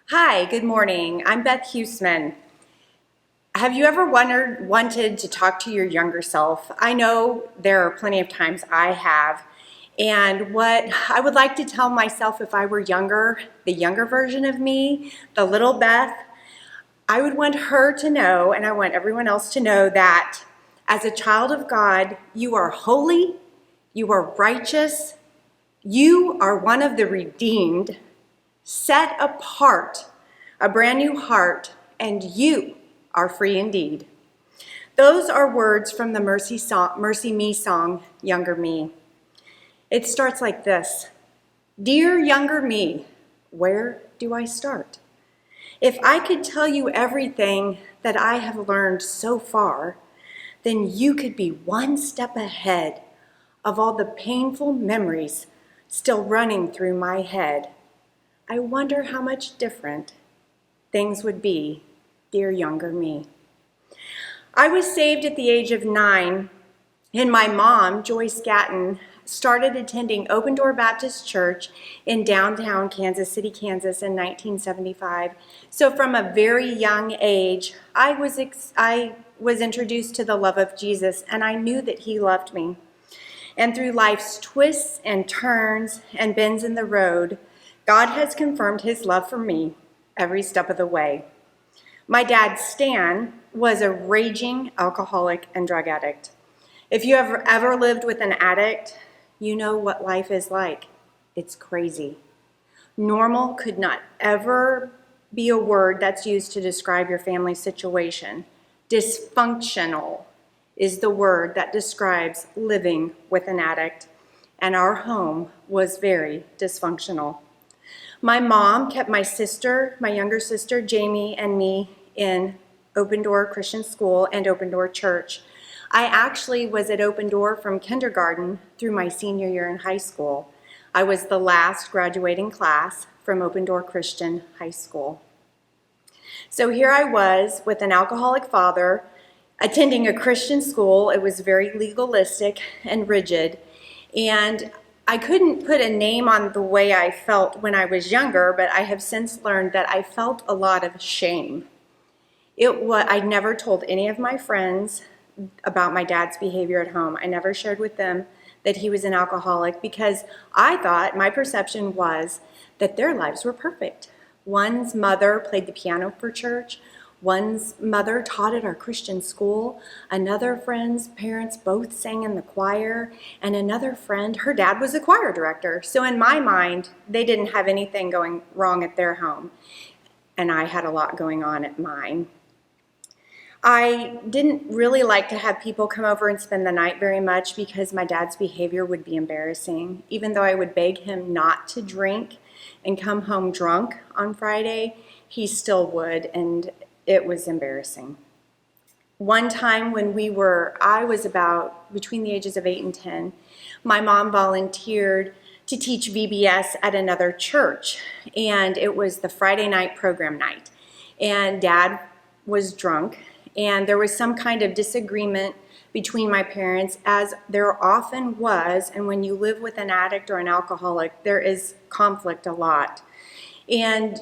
Hi, good morning. I'm Beth Huisman. Have you ever wanted to talk to your younger self? I know there are plenty of times I have. And what I would like to tell myself if I were younger, the younger version of me, the little Beth, I would want her to know, and I want everyone else to know, that as a child of God, you are holy, you are righteous, you are one of the redeemed, set apart, a brand new heart, and you are free indeed. Those are words from the Mercy Me song, Younger Me. It starts like this. Dear younger me, where do I start? If I could tell you everything that I have learned so far, then you could be one step ahead of all the painful memories still running through my head. I wonder how much different things would be, dear younger me. I was saved at the age of 9, and my mom, Joyce Gatton, started attending Open Door Baptist Church in downtown Kansas City, Kansas in 1975. So from a very young age, I was introduced to the love of Jesus, and I knew that he loved me. And through life's twists and turns and bends in the road, God has confirmed his love for me every step of the way. My dad, Stan, was a raging alcoholic and drug addict. If you have ever lived with an addict, you know what life is like. It's crazy. Normal could not ever be a word that's used to describe your family situation. Dysfunctional is the word that describes living with an addict, and our home was very dysfunctional. My mom kept my younger sister, Jamie, and me in Open Door Christian School and Open Door Church. I actually was at Open Door from kindergarten through my senior year in high school. I was the last graduating class from Open Door Christian High School. So here I was with an alcoholic father, attending a Christian school. It was very legalistic and rigid, and I couldn't put a name on the way I felt when I was younger, but I have since learned that I felt a lot of shame. I never told any of my friends about my dad's behavior at home. I never shared with them that he was an alcoholic because I thought, my perception was that their lives were perfect. One's mother played the piano for church. One's mother taught at our Christian school. Another friend's parents both sang in the choir. And another friend, her dad was a choir director. So in my mind, they didn't have anything going wrong at their home. And I had a lot going on at mine. I didn't really like to have people come over and spend the night very much because my dad's behavior would be embarrassing. Even though I would beg him not to drink and come home drunk on Friday, he still would, and it was embarrassing. One time when I was about between the ages of 8 and 10, my mom volunteered to teach VBS at another church, and it was the Friday night program night. And Dad was drunk, and there was some kind of disagreement between my parents, as there often was, and when you live with an addict or an alcoholic, there is conflict a lot. And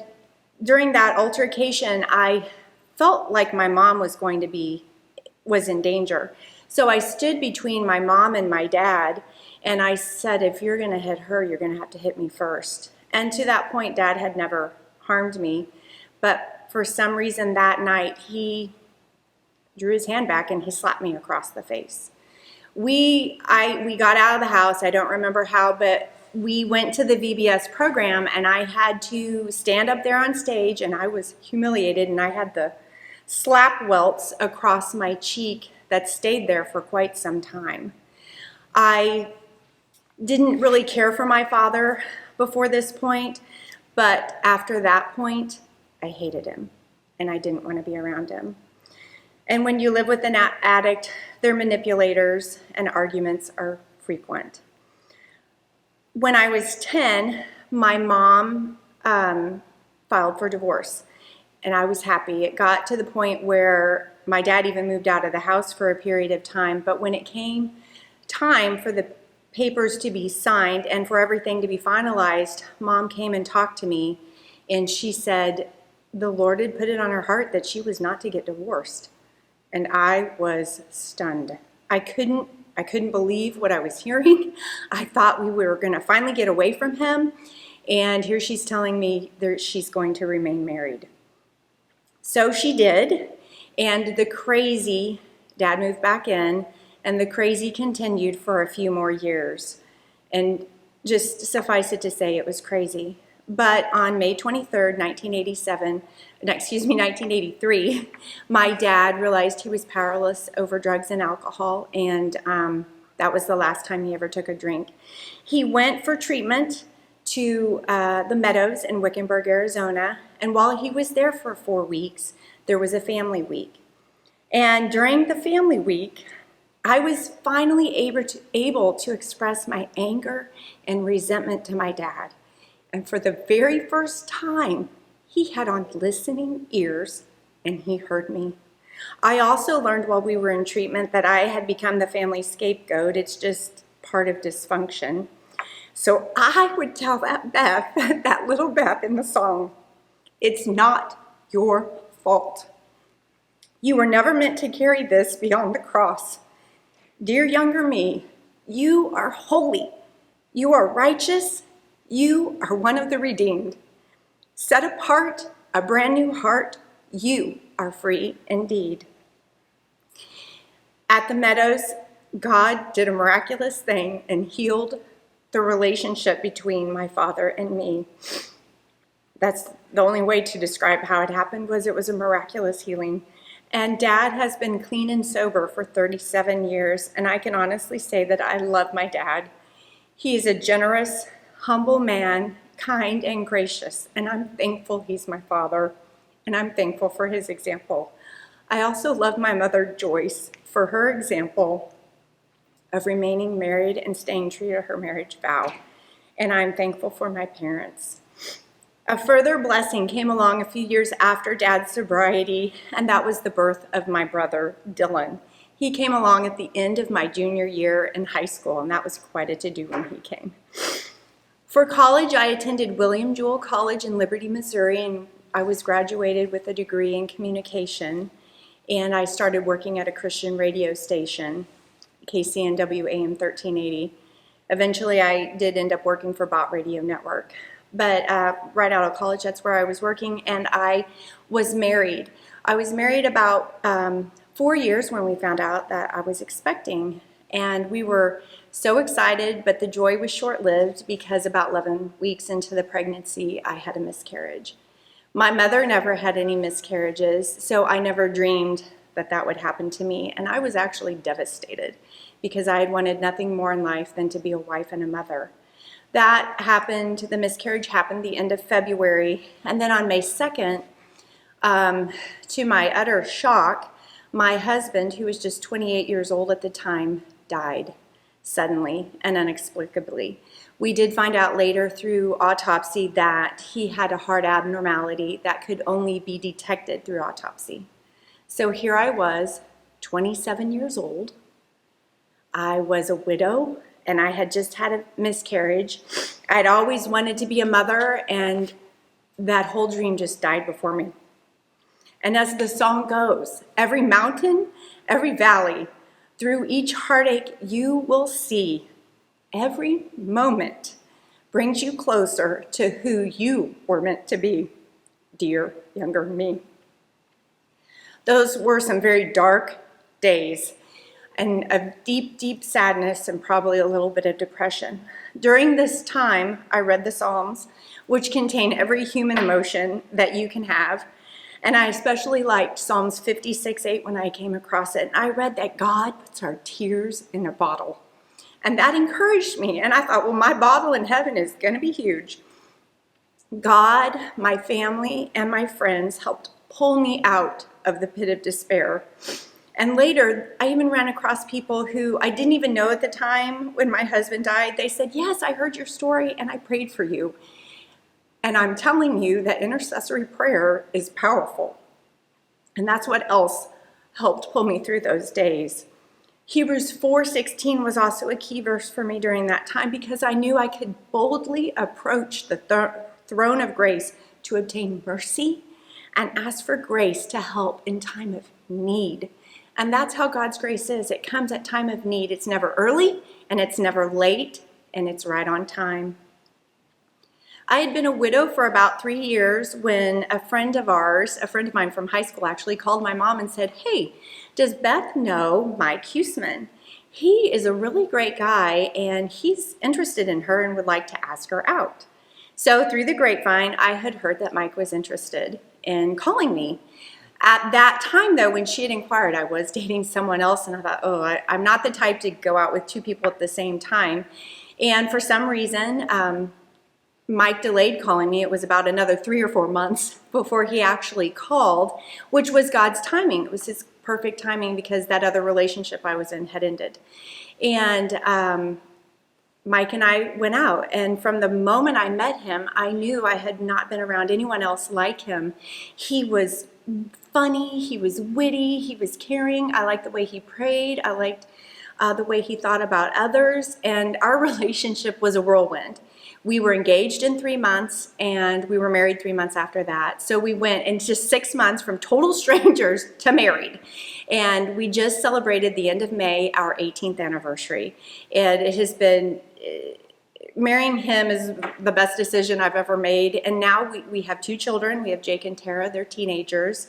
during that altercation, I felt like my mom was in danger. So I stood between my mom and my dad, and I said, if you're gonna hit her, you're gonna have to hit me first. And to that point, Dad had never harmed me, but for some reason that night, he drew his hand back and he slapped me across the face. We got out of the house, I don't remember how, but we went to the VBS program, and I had to stand up there on stage, and I was humiliated, and I had the slap welts across my cheek that stayed there for quite some time. I didn't really care for my father before this point, but after that point, I hated him, and I didn't want to be around him. And when you live with an addict, their manipulators and arguments are frequent. When I was 10, my mom filed for divorce, and I was happy. It got to the point where my dad even moved out of the house for a period of time, but when it came time for the papers to be signed and for everything to be finalized, Mom came and talked to me, And she said the Lord had put it on her heart that she was not to get divorced. And I was stunned. I couldn't believe what I was hearing. I thought we were going to finally get away from him. And here she's telling me that she's going to remain married. So she did. And the crazy, Dad moved back in, and the crazy continued for a few more years. And just suffice it to say, it was crazy. But on May 23rd, 1983, my dad realized he was powerless over drugs and alcohol, and that was the last time he ever took a drink. He went for treatment to the Meadows in Wickenburg, Arizona, and while he was there for 4 weeks, there was a family week. And during the family week, I was finally able to express my anger and resentment to my dad. And for the very first time, he had on listening ears and he heard me. I also learned while we were in treatment that I had become the family scapegoat. It's just part of dysfunction. So I would tell that Beth, that little Beth in the song, it's not your fault. You were never meant to carry this beyond the cross. Dear younger me, you are holy. You are righteous. You are one of the redeemed. Set apart, a brand new heart. You are free indeed. At the Meadows, God did a miraculous thing and healed the relationship between my father and me. That's the only way to describe how it happened, was it was a miraculous healing. And Dad has been clean and sober for 37 years, and I can honestly say that I love my dad. He is a generous, humble man, kind and gracious, and I'm thankful he's my father, and I'm thankful for his example. I also love my mother, Joyce, for her example of remaining married and staying true to her marriage vow, and I'm thankful for my parents. A further blessing came along a few years after Dad's sobriety, and that was the birth of my brother, Dylan. He came along at the end of my junior year in high school, and that was quite a to-do when he came. For college, I attended William Jewell College in Liberty, Missouri, and I was graduated with a degree in communication, and I started working at a Christian radio station, KCNW AM 1380. Eventually, I did end up working for Bot Radio Network. But right out of college, that's where I was working, and I was married. I was married about 4 years when we found out that I was expecting, and we were so excited, but the joy was short-lived because about 11 weeks into the pregnancy, I had a miscarriage. My mother never had any miscarriages, so I never dreamed that that would happen to me, and I was actually devastated because I had wanted nothing more in life than to be a wife and a mother. That happened, the miscarriage happened the end of February, and then on May 2nd, to my utter shock, my husband, who was just 28 years old at the time, died suddenly and inexplicably. We did find out later through autopsy that he had a heart abnormality that could only be detected through autopsy. So here I was, 27 years old. I was a widow, and I had just had a miscarriage. I'd always wanted to be a mother, and that whole dream just died before me. And as the song goes, every mountain, every valley, through each heartache you will see, every moment brings you closer to who you were meant to be, dear younger me. Those were some very dark days, and of deep, deep sadness and probably a little bit of depression. During this time, I read the Psalms, which contain every human emotion that you can have, and I especially liked Psalms 56:8 when I came across it. And I read that God puts our tears in a bottle, and that encouraged me, and I thought, well, my bottle in heaven is going to be huge. God, my family, and my friends helped pull me out of the pit of despair. And later, I even ran across people who I didn't even know at the time when my husband died. They said, yes, I heard your story and I prayed for you. And I'm telling you that intercessory prayer is powerful. And that's what else helped pull me through those days. Hebrews 4:16 was also a key verse for me during that time because I knew I could boldly approach the throne of grace to obtain mercy and ask for grace to help in time of need. And that's how God's grace is. It comes at time of need. It's never early and it's never late, and it's right on time. I had been a widow for about 3 years when a friend of mine from high school actually, called my mom and said, "Hey, does Beth know Mike Huisman? He is a really great guy and he's interested in her and would like to ask her out." So through the grapevine, I had heard that Mike was interested in calling me. At that time, though, when she had inquired, I was dating someone else, and I thought, I'm not the type to go out with two people at the same time. And for some reason, Mike delayed calling me. It was about another 3 or 4 months before he actually called, which was God's timing. It was his perfect timing because that other relationship I was in had ended. And Mike and I went out, and from the moment I met him, I knew I had not been around anyone else like him. He was funny, he was witty, he was caring. I liked the way he prayed. I liked the way he thought about others, and our relationship was a whirlwind. We were engaged in 3 months, and we were married 3 months after that. So we went in just 6 months from total strangers to married. And we just celebrated the end of May, our 18th anniversary. And it has been, marrying him is the best decision I've ever made. And now we have 2 children. We have Jake and Tara. They're teenagers.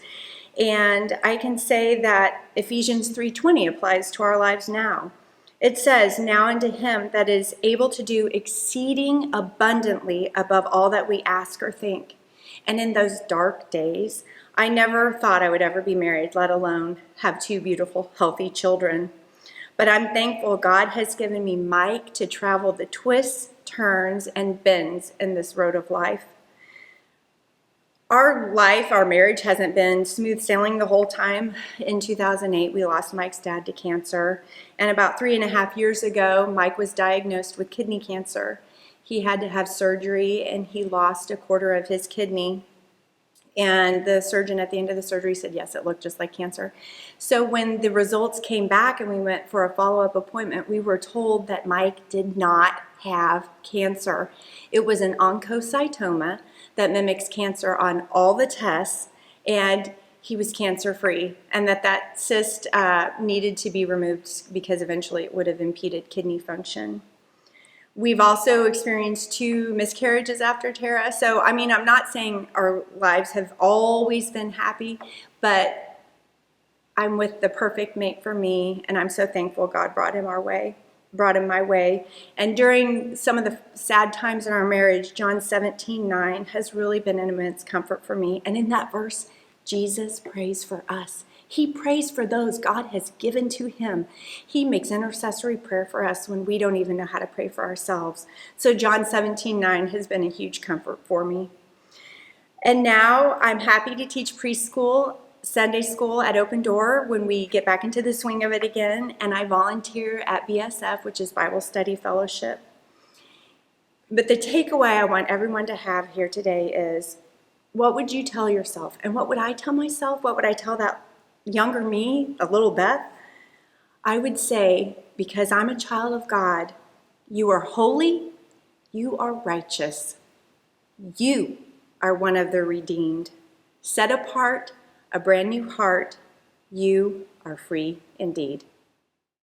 And I can say that Ephesians 3:20 applies to our lives now. It says, "Now unto him that is able to do exceeding abundantly above all that we ask or think." And in those dark days, I never thought I would ever be married, let alone have 2 beautiful, healthy children. But I'm thankful God has given me Mike to travel the twists, turns, and bends in this road of life. Our marriage hasn't been smooth sailing the whole time. In 2008, we lost Mike's dad to cancer. And about 3.5 years ago, Mike was diagnosed with kidney cancer. He had to have surgery, and he lost a quarter of his kidney. And the surgeon at the end of the surgery said, yes, it looked just like cancer. So when the results came back and we went for a follow-up appointment, we were told that Mike did not have cancer. It was an oncocytoma that mimics cancer on all the tests, and he was cancer-free, and that cyst needed to be removed because eventually it would have impeded kidney function. We've also experienced 2 miscarriages after Tara. So, I'm not saying our lives have always been happy, but I'm with the perfect mate for me, and I'm so thankful God brought him my way. And during some of the sad times in our marriage, John 17:9 has really been an immense comfort for me. And in that verse, Jesus prays for us. He prays for those God has given to him. He makes intercessory prayer for us when we don't even know how to pray for ourselves. So John 17:9 has been a huge comfort for me. And now I'm happy to teach preschool, Sunday school at Open Door when we get back into the swing of it again. And I volunteer at BSF, which is Bible Study Fellowship. But the takeaway I want everyone to have here today is, what would you tell yourself? And what would I tell myself? What would I tell that younger me, a little Beth? I would say, because I'm a child of God, you are holy, you are righteous, you are one of the redeemed, set apart, a brand new heart, you are free indeed.